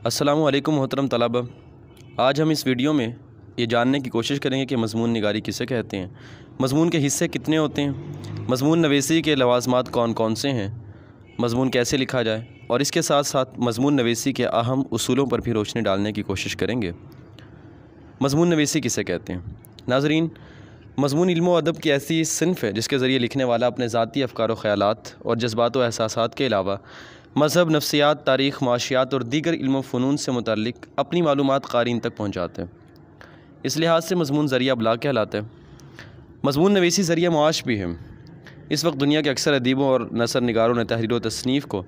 السلام علیکم محترم طلبہ، آج ہم اس ویڈیو میں یہ جاننے کی کوشش کریں گے کہ مضمون نگاری کسے کہتے ہیں، مضمون کے حصے کتنے ہوتے ہیں، مضمون نویسی کے لوازمات کون کون سے ہیں، مضمون کیسے لکھا جائے، اور اس کے ساتھ ساتھ مضمون نویسی کے اہم اصولوں پر بھی روشنی ڈالنے کی کوشش کریں گے۔ مضمون نویسی کسے کہتے ہیں؟ ناظرین، مضمون علم و ادب کی ایسی صنف ہے جس کے ذریعے لکھنے والا اپنے ذاتی افکار و خیالات اور جذبات و احساسات کے علاوہ مذہب، نفسیات، تاریخ، معاشیات اور دیگر علم و فنون سے متعلق اپنی معلومات قارئین تک پہنچاتے ہیں۔ اس لحاظ سے مضمون ذریعہ ابلاغ کہلاتا ہے۔ مضمون نویسی ذریعہ معاش بھی ہے۔ اس وقت دنیا کے اکثر ادیبوں اور نثر نگاروں نے تحریر و تصنیف کو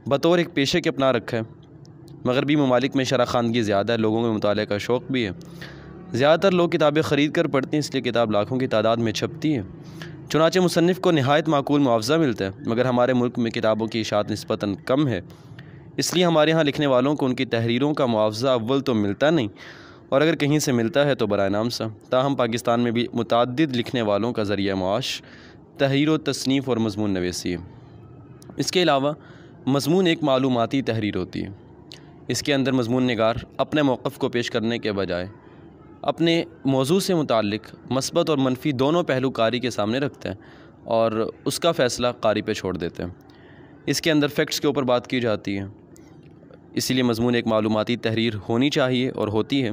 بطور ایک پیشے کے اپنا رکھا ہے۔ مغربی ممالک میں شرح خواندگی زیادہ ہے، لوگوں میں مطالعے کا شوق بھی ہے۔ زیادہ تر لوگ کتابیں خرید کر پڑھتے ہیں، اس لیے کتاب لاکھوں کی تعداد میں چھپتی ہے۔ چنانچہ مصنف کو نہایت معقول معاوضہ ملتا ہے، مگر ہمارے ملک میں کتابوں کی اشاعت نسبتاً کم ہے، اس لیے ہمارے ہاں لکھنے والوں کو ان کی تحریروں کا معاوضہ اول تو ملتا نہیں، اور اگر کہیں سے ملتا ہے تو برائے نام سا۔ تاہم پاکستان میں بھی متعدد لکھنے والوں کا ذریعہ معاش تحریر و تصنیف اور مضمون نویسی ہے۔ اس کے علاوہ مضمون ایک معلوماتی تحریر ہوتی ہے۔ اس کے اندر مضمون نگار اپنے موقف کو پیش کرنے کے بجائے اپنے موضوع سے متعلق مثبت اور منفی دونوں پہلو قاری کے سامنے رکھتے ہیں اور اس کا فیصلہ قاری پہ چھوڑ دیتے ہیں۔ اس کے اندر فیکٹس کے اوپر بات کی جاتی ہے، اسی لیے مضمون ایک معلوماتی تحریر ہونی چاہیے اور ہوتی ہے۔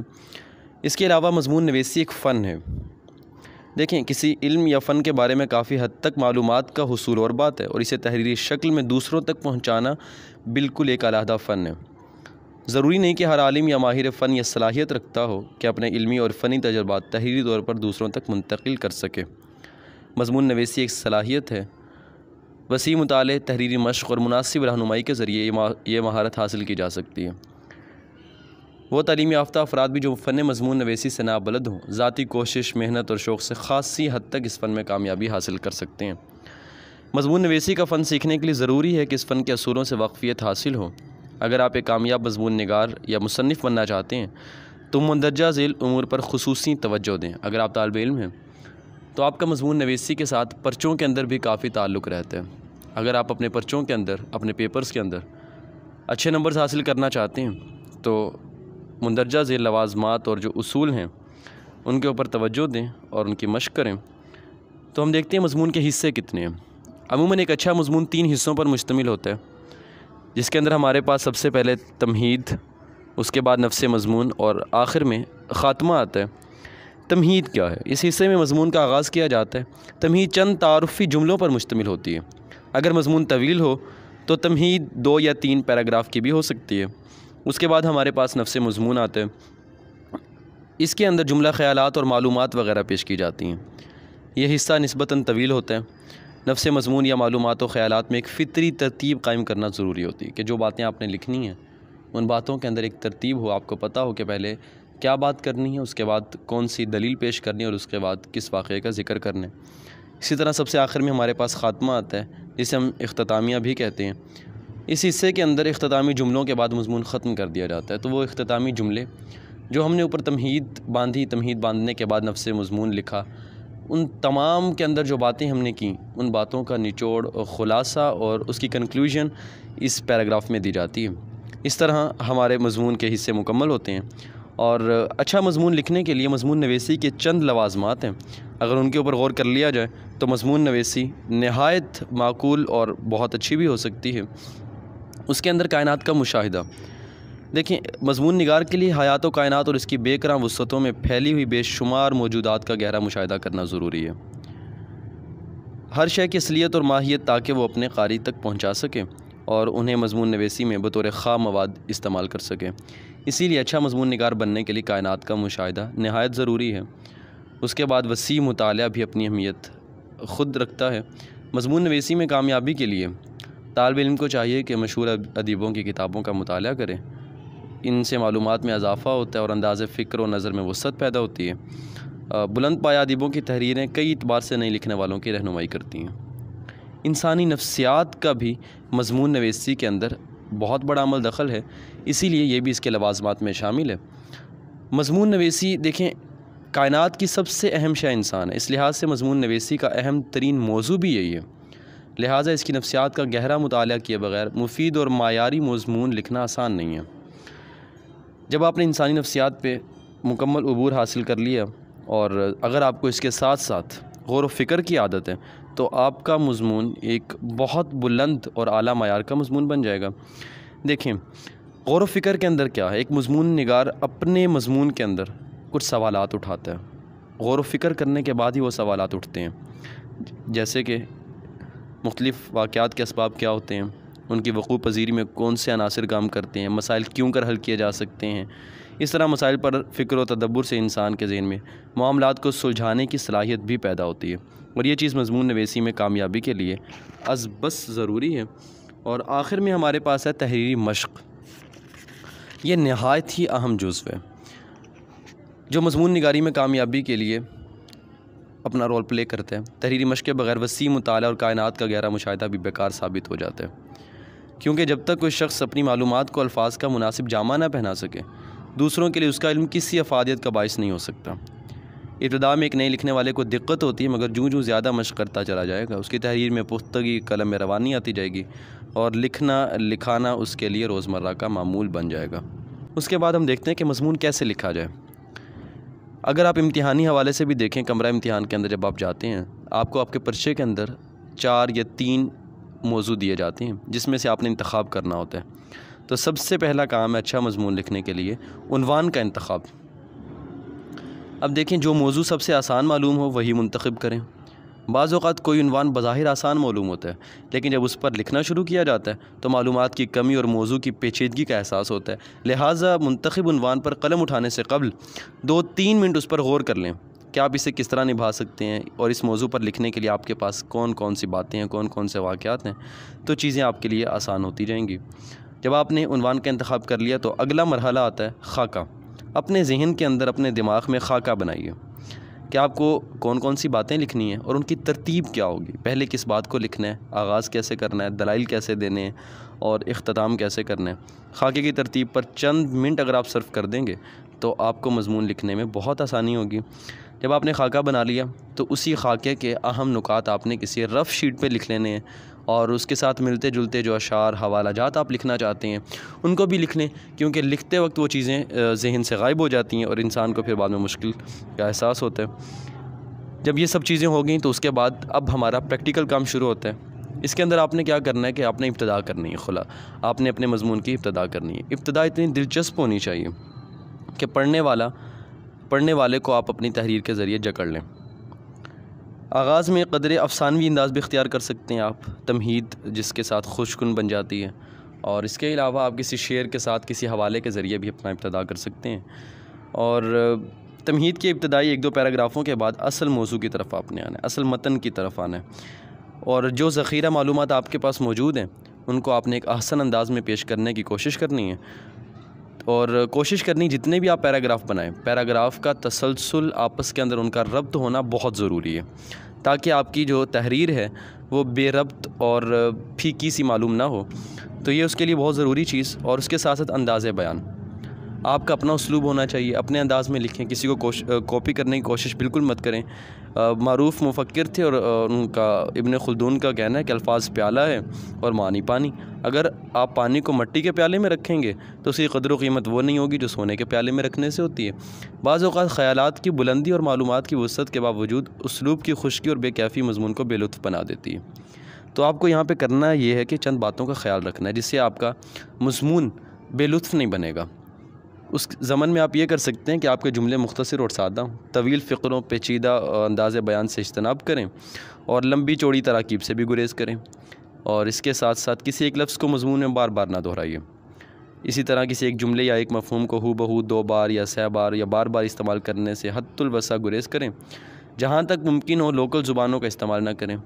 اس کے علاوہ مضمون نویسی ایک فن ہے۔ دیکھیں، کسی علم یا فن کے بارے میں کافی حد تک معلومات کا حصول اور بات ہے، اور اسے تحریری شکل میں دوسروں تک پہنچانا بالکل ایک علیحدہ فن ہے۔ ضروری نہیں کہ ہر عالم یا ماہر فن یہ صلاحیت رکھتا ہو کہ اپنے علمی اور فنی تجربات تحریری طور پر دوسروں تک منتقل کر سکے۔ مضمون نویسی ایک صلاحیت ہے۔ وسیع مطالعے، تحریری مشق اور مناسب رہنمائی کے ذریعے یہ مہارت حاصل کی جا سکتی ہے۔ وہ تعلیم یافتہ افراد بھی جو فن مضمون نویسی سے نابلد ہوں، ذاتی کوشش، محنت اور شوق سے خاصی حد تک اس فن میں کامیابی حاصل کر سکتے ہیں۔ مضمون نویسی کا فن سیکھنے کے لیے ضروری ہے کہ اس فن کے اصولوں سے واقفیت حاصل ہو۔ اگر آپ ایک کامیاب مضمون نگار یا مصنف بننا چاہتے ہیں تو مندرجہ ذیل امور پر خصوصی توجہ دیں۔ اگر آپ طالب علم ہیں تو آپ کا مضمون نویسی کے ساتھ پرچوں کے اندر بھی کافی تعلق رہتا ہے۔ اگر آپ اپنے پرچوں کے اندر، اپنے پیپرز کے اندر اچھے نمبرز حاصل کرنا چاہتے ہیں تو مندرجہ ذیل لوازمات اور جو اصول ہیں ان کے اوپر توجہ دیں اور ان کی مشق کریں۔ تو ہم دیکھتے ہیں مضمون کے حصے کتنے ہیں۔ عموماً ایک اچھا مضمون 3 حصوں پر مشتمل ہوتا ہے، جس کے اندر ہمارے پاس سب سے پہلے تمہید، اس کے بعد نفس مضمون اور آخر میں خاتمہ آتا ہے۔ تمہید کیا ہے؟ اس حصے میں مضمون کا آغاز کیا جاتا ہے۔ تمہید چند تعارفی جملوں پر مشتمل ہوتی ہے۔ اگر مضمون طویل ہو تو تمہید 2 یا 3 پیراگراف کی بھی ہو سکتی ہے۔ اس کے بعد ہمارے پاس نفس مضمون آتا ہے۔ اس کے اندر جملہ خیالات اور معلومات وغیرہ پیش کی جاتی ہیں۔ یہ حصہ نسبتاً طویل ہوتا ہے۔ نفس مضمون یا معلومات و خیالات میں ایک فطری ترتیب قائم کرنا ضروری ہوتی ہے کہ جو باتیں آپ نے لکھنی ہیں ان باتوں کے اندر ایک ترتیب ہو، آپ کو پتہ ہو کہ پہلے کیا بات کرنی ہے، اس کے بعد کون سی دلیل پیش کرنی ہے اور اس کے بعد کس واقعے کا ذکر کرنا ہے۔ اسی طرح سب سے آخر میں ہمارے پاس خاتمہ آتا ہے، جسے ہم اختتامیہ بھی کہتے ہیں۔ اس حصے کے اندر اختتامی جملوں کے بعد مضمون ختم کر دیا جاتا ہے۔ تو وہ اختتامی جملے جو ہم نے اوپر تمہید باندھی، تمہید باندھنے کے بعد نفس مضمون لکھا، ان تمام کے اندر جو باتیں ہم نے کیں ان باتوں کا نچوڑ، خلاصہ اور اس کی کنکلوژن اس پیراگراف میں دی جاتی ہے۔ اس طرح ہمارے مضمون کے حصے مکمل ہوتے ہیں، اور اچھا مضمون لکھنے کے لیے مضمون نویسی کے چند لوازمات ہیں۔ اگر ان کے اوپر غور کر لیا جائے تو مضمون نویسی نہایت معقول اور بہت اچھی بھی ہو سکتی ہے۔ اس کے اندر کائنات کا مشاہدہ۔ دیکھیں، مضمون نگار کے لیے حیات و کائنات اور اس کی بے کراں وسعتوں میں پھیلی ہوئی بے شمار موجودات کا گہرا مشاہدہ کرنا ضروری ہے۔ ہر شے کی اصلیت اور ماہیت تاکہ وہ اپنے قاری تک پہنچا سکے اور انہیں مضمون نویسی میں بطور خام مواد استعمال کر سکے۔ اسی لیے اچھا مضمون نگار بننے کے لیے کائنات کا مشاہدہ نہایت ضروری ہے۔ اس کے بعد وسیع مطالعہ بھی اپنی اہمیت خود رکھتا ہے۔ مضمون نویسی میں کامیابی کے لیے طالب علم کو چاہیے کہ مشہور ادیبوں کی کتابوں کا مطالعہ کرے۔ ان سے معلومات میں اضافہ ہوتا ہے اور انداز فکر و نظر میں وسعت پیدا ہوتی ہے۔ بلند پایہ ادیبوں کی تحریریں کئی اعتبار سے نئی لکھنے والوں کی رہنمائی کرتی ہیں۔ انسانی نفسیات کا بھی مضمون نویسی کے اندر بہت بڑا عمل دخل ہے، اسی لیے یہ بھی اس کے لوازمات میں شامل ہے۔ مضمون نویسی، دیکھیں، کائنات کی سب سے اہم شے انسان ہے، اس لحاظ سے مضمون نویسی کا اہم ترین موضوع بھی یہی ہے۔ لہٰذا اس کی نفسیات کا گہرا مطالعہ کیے بغیر مفید اور معیاری مضمون لکھنا آسان نہیں ہے۔ جب آپ نے انسانی نفسیات پہ مکمل عبور حاصل کر لیا اور اگر آپ کو اس کے ساتھ ساتھ غور و فکر کی عادت ہے تو آپ کا مضمون ایک بہت بلند اور اعلیٰ معیار کا مضمون بن جائے گا۔ دیکھیں، غور و فکر کے اندر کیا ہے، ایک مضمون نگار اپنے مضمون کے اندر کچھ سوالات اٹھاتا ہے، غور و فکر کرنے کے بعد ہی وہ سوالات اٹھتے ہیں، جیسے کہ مختلف واقعات کے اسباب کیا ہوتے ہیں، ان کی وقوع پذیری میں کون سے عناصر کام کرتے ہیں، مسائل کیوں کر حل کیے جا سکتے ہیں۔ اس طرح مسائل پر فکر و تدبر سے انسان کے ذہن میں معاملات کو سلجھانے کی صلاحیت بھی پیدا ہوتی ہے، اور یہ چیز مضمون نویسی میں کامیابی کے لیے از بس ضروری ہے۔ اور آخر میں ہمارے پاس ہے تحریری مشق۔ یہ نہایت ہی اہم جزو ہے جو مضمون نگاری میں کامیابی کے لیے اپنا رول پلے کرتا ہے۔ تحریری مشق کے بغیر وسیع مطالعہ اور کائنات کا گہرا مشاہدہ بھی بیکار ثابت ہو جاتا ہے، کیونکہ جب تک کوئی شخص اپنی معلومات کو الفاظ کا مناسب جامہ نہ پہنا سکے، دوسروں کے لیے اس کا علم کسی افادیت کا باعث نہیں ہو سکتا۔ ابتدا میں ایک نئے لکھنے والے کو دقت ہوتی ہے، مگر جوں زیادہ مشق کرتا چلا جائے گا، اس کی تحریر میں پختگی، قلم میں روانی آتی جائے گی، اور لکھانا اس کے لیے روزمرہ کا معمول بن جائے گا۔ اس کے بعد ہم دیکھتے ہیں کہ مضمون کیسے لکھا جائے۔ اگر آپ امتحانی حوالے سے بھی دیکھیں، کمرہ امتحان کے اندر جب آپ جاتے ہیں، آپ کو آپ کے پرچے کے اندر 4 یا 3 موضوع دیے جاتے ہیں جس میں سے آپ نے انتخاب کرنا ہوتا ہے۔ تو سب سے پہلا کام ہے اچھا مضمون لکھنے کے لیے عنوان کا انتخاب۔ اب دیکھیں، جو موضوع سب سے آسان معلوم ہو وہی منتخب کریں۔ بعض اوقات کوئی عنوان بظاہر آسان معلوم ہوتا ہے، لیکن جب اس پر لکھنا شروع کیا جاتا ہے تو معلومات کی کمی اور موضوع کی پیچیدگی کا احساس ہوتا ہے۔ لہٰذا منتخب عنوان پر قلم اٹھانے سے قبل 2-3 منٹ اس پر غور کر لیں کہ آپ اسے کس طرح نبھا سکتے ہیں، اور اس موضوع پر لکھنے کے لیے آپ کے پاس کون کون سی باتیں ہیں، کون کون سے واقعات ہیں، تو چیزیں آپ کے لیے آسان ہوتی جائیں گی۔ جب آپ نے عنوان کا انتخاب کر لیا تو اگلا مرحلہ آتا ہے خاکہ۔ اپنے ذہن کے اندر، اپنے دماغ میں خاکہ بنائیے کہ آپ کو کون کون سی باتیں لکھنی ہیں اور ان کی ترتیب کیا ہوگی، پہلے کس بات کو لکھنا ہے، آغاز کیسے کرنا ہے، دلائل کیسے دینے ہیں، اور اختتام کیسے کرنا ہے۔ خاکے کی ترتیب پر چند منٹ اگر آپ صرف کر دیں گے تو آپ کو مضمون لکھنے میں بہت آسانی ہوگی۔ جب آپ نے خاکہ بنا لیا تو اسی خاکے کے اہم نکات آپ نے کسی رف شیٹ پہ لکھ لینے ہیں، اور اس کے ساتھ ملتے جلتے جو اشعار، حوالہ جات آپ لکھنا چاہتے ہیں ان کو بھی لکھ لیں، کیونکہ لکھتے وقت وہ چیزیں ذہن سے غائب ہو جاتی ہیں اور انسان کو پھر بعد میں مشکل کا احساس ہوتا ہے۔ جب یہ سب چیزیں ہو گئیں تو اس کے بعد اب ہمارا پریکٹیکل کام شروع ہوتا ہے۔ اس کے اندر آپ نے کیا کرنا ہے کہ آپ نے ابتدا کرنی ہے، آپ نے اپنے مضمون کی ابتدا کرنی ہے۔ ابتدا اتنی دلچسپ ہونی چاہیے کہ پڑھنے والے کو آپ اپنی تحریر کے ذریعے جکڑ لیں۔ آغاز میں قدر افسانوی انداز بھی اختیار کر سکتے ہیں آپ، تمہید جس کے ساتھ خوشگن بن جاتی ہے، اور اس کے علاوہ آپ کسی شعر کے ساتھ کسی حوالے کے ذریعے بھی اپنا ابتدا کر سکتے ہیں۔ اور تمہید کے ابتدائی 1-2 پیراگرافوں کے بعد اصل موضوع کی طرف آپ نے آنا ہے، اصل متن کی طرف آنا ہے، اور جو ذخیرہ معلومات آپ کے پاس موجود ہیں ان کو آپ نے ایک احسن انداز میں پیش کرنے کی کوشش کرنی ہے، اور کوشش کرنی جتنے بھی آپ پیراگراف بنائیں، پیراگراف کا تسلسل، آپس کے اندر ان کا ربط ہونا بہت ضروری ہے، تاکہ آپ کی جو تحریر ہے وہ بے ربط اور پھیکی سی معلوم نہ ہو۔ تو یہ اس کے لیے بہت ضروری چیز، اور اس کے ساتھ ساتھ انداز بیان، آپ کا اپنا اسلوب ہونا چاہیے، اپنے انداز میں لکھیں، کسی کو کاپی کرنے کی کوشش بالکل مت کریں۔ معروف مفکر تھے اور ان کا ابن خلدون کا کہنا ہے کہ الفاظ پیالہ ہے اور معنی پانی۔ اگر آپ پانی کو مٹی کے پیالے میں رکھیں گے تو اس کی قدر و قیمت وہ نہیں ہوگی جو سونے کے پیالے میں رکھنے سے ہوتی ہے۔ بعض اوقات خیالات کی بلندی اور معلومات کی وسعت کے باوجود اسلوب کی خشکی اور بے کیفی مضمون کو بے لطف بنا دیتی ہے۔ تو آپ کو یہاں پہ کرنا یہ ہے کہ چند باتوں کا خیال رکھنا ہے جس سے آپ کا مضمون بے لطف نہیں بنے گا۔ اس ضمن میں آپ یہ کر سکتے ہیں کہ آپ کے جملے مختصر اور سادہ ہوں، طویل فقروں، پیچیدہ انداز بیان سے اجتناب کریں، اور لمبی چوڑی تراکیب سے بھی گریز کریں، اور اس کے ساتھ ساتھ کسی ایک لفظ کو مضمون میں بار بار نہ دہرائیے۔ اسی طرح کسی ایک جملے یا ایک مفہوم کو ہو بہو 2 بار یا 6 بار یا بار بار استعمال کرنے سے حد الوسع گریز کریں۔ جہاں تک ممکن ہو لوکل زبانوں کا استعمال نہ کریں۔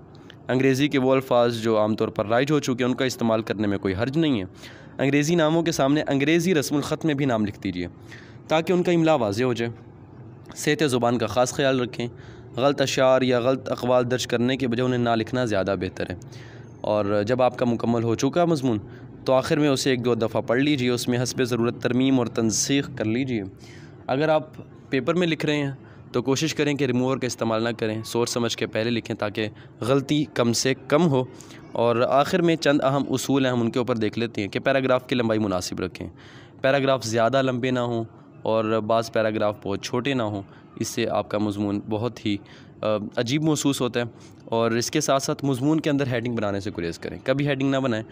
انگریزی کے وہ الفاظ جو عام طور پر رائج ہو چکے ہیں ان کا استعمال کرنے میں کوئی حرج نہیں ہے۔ انگریزی ناموں کے سامنے انگریزی رسم الخط میں بھی نام لکھ دیجیے تاکہ ان کا املا واضح ہو جائے۔ صحت زبان کا خاص خیال رکھیں، غلط اشعار یا غلط اقوال درج کرنے کے بجائے انہیں نہ لکھنا زیادہ بہتر ہے۔ اور جب آپ کا مکمل ہو چکا مضمون تو آخر میں اسے 1-2 دفعہ پڑھ لیجیے، اس میں حسب ضرورت ترمیم اور تنسیخ کر لیجیے۔ اگر آپ پیپر میں لکھ رہے ہیں تو کوشش کریں کہ ریموور کا استعمال نہ کریں، سوچ سمجھ کے پہلے لکھیں تاکہ غلطی کم سے کم ہو۔ اور آخر میں چند اہم اصول ہیں، ہم ان کے اوپر دیکھ لیتے ہیں کہ پیراگراف کی لمبائی مناسب رکھیں، پیراگراف زیادہ لمبے نہ ہوں اور بعض پیراگراف بہت چھوٹے نہ ہوں، اس سے آپ کا مضمون بہت ہی عجیب محسوس ہوتا ہے۔ اور اس کے ساتھ ساتھ مضمون کے اندر ہیڈنگ بنانے سے گریز کریں، کبھی ہیڈنگ نہ بنائیں۔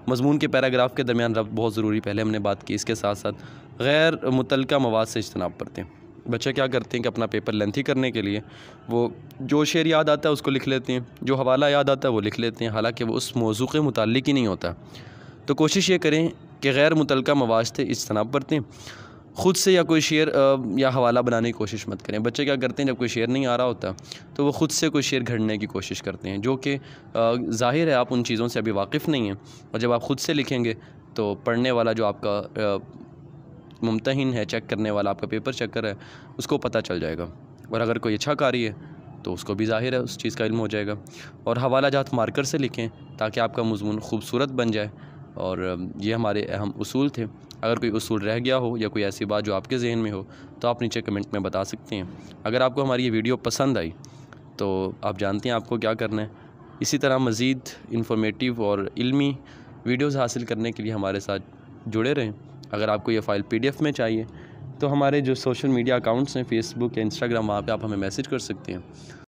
مضمون کے پیراگراف کے درمیان ربط بہت ضروری، پہلے ہم نے بات کی۔ اس کے ساتھ ساتھ غیر متعلقہ مواد سے اجتناب برتیں۔ بچے کیا کرتے ہیں کہ اپنا پیپر لینتھی کرنے کے لیے وہ جو شعر یاد آتا ہے اس کو لکھ لیتے ہیں، جو حوالہ یاد آتا ہے وہ لکھ لیتے ہیں، حالانکہ وہ اس موضوع کے متعلق ہی نہیں ہوتا۔ تو کوشش یہ کریں کہ غیر متعلقہ مواد سے اجتناب برتیں۔ خود سے یا کوئی شعر یا حوالہ بنانے کی کوشش مت کریں۔ بچے کیا کرتے ہیں جب کوئی شعر نہیں آ رہا ہوتا تو وہ خود سے کوئی شعر گھڑنے کی کوشش کرتے ہیں، جو کہ ظاہر ہے آپ ان چیزوں سے ابھی واقف نہیں ہیں، اور جب آپ خود سے لکھیں گے تو پڑھنے والا جو آپ کا ممتحن ہے، چیک کرنے والا، آپ کا پیپر چیکر ہے، اس کو پتہ چل جائے گا، اور اگر کوئی اچھا قاری ہے تو اس کو بھی ظاہر ہے اس چیز کا علم ہو جائے گا۔ اور حوالہ جات مارکر سے لکھیں تاکہ آپ کا مضمون خوبصورت بن جائے، اور یہ ہمارے اہم اصول تھے۔ اگر کوئی اصول رہ گیا ہو یا کوئی ایسی بات جو آپ کے ذہن میں ہو تو آپ نیچے کمنٹ میں بتا سکتے ہیں۔ اگر آپ کو ہماری یہ ویڈیو پسند آئی تو آپ جانتے ہیں آپ کو کیا کرنا ہے۔ اسی طرح مزید انفارمیٹیو اور علمی ویڈیوز حاصل کرنے کے لیے ہمارے ساتھ جڑے رہیں۔ اگر آپ کو یہ فائل PDF میں چاہیے تو ہمارے جو سوشل میڈیا اکاؤنٹس ہیں، فیس بک یا انسٹاگرام، وہاں پہ آپ ہمیں میسج کر سکتے ہیں۔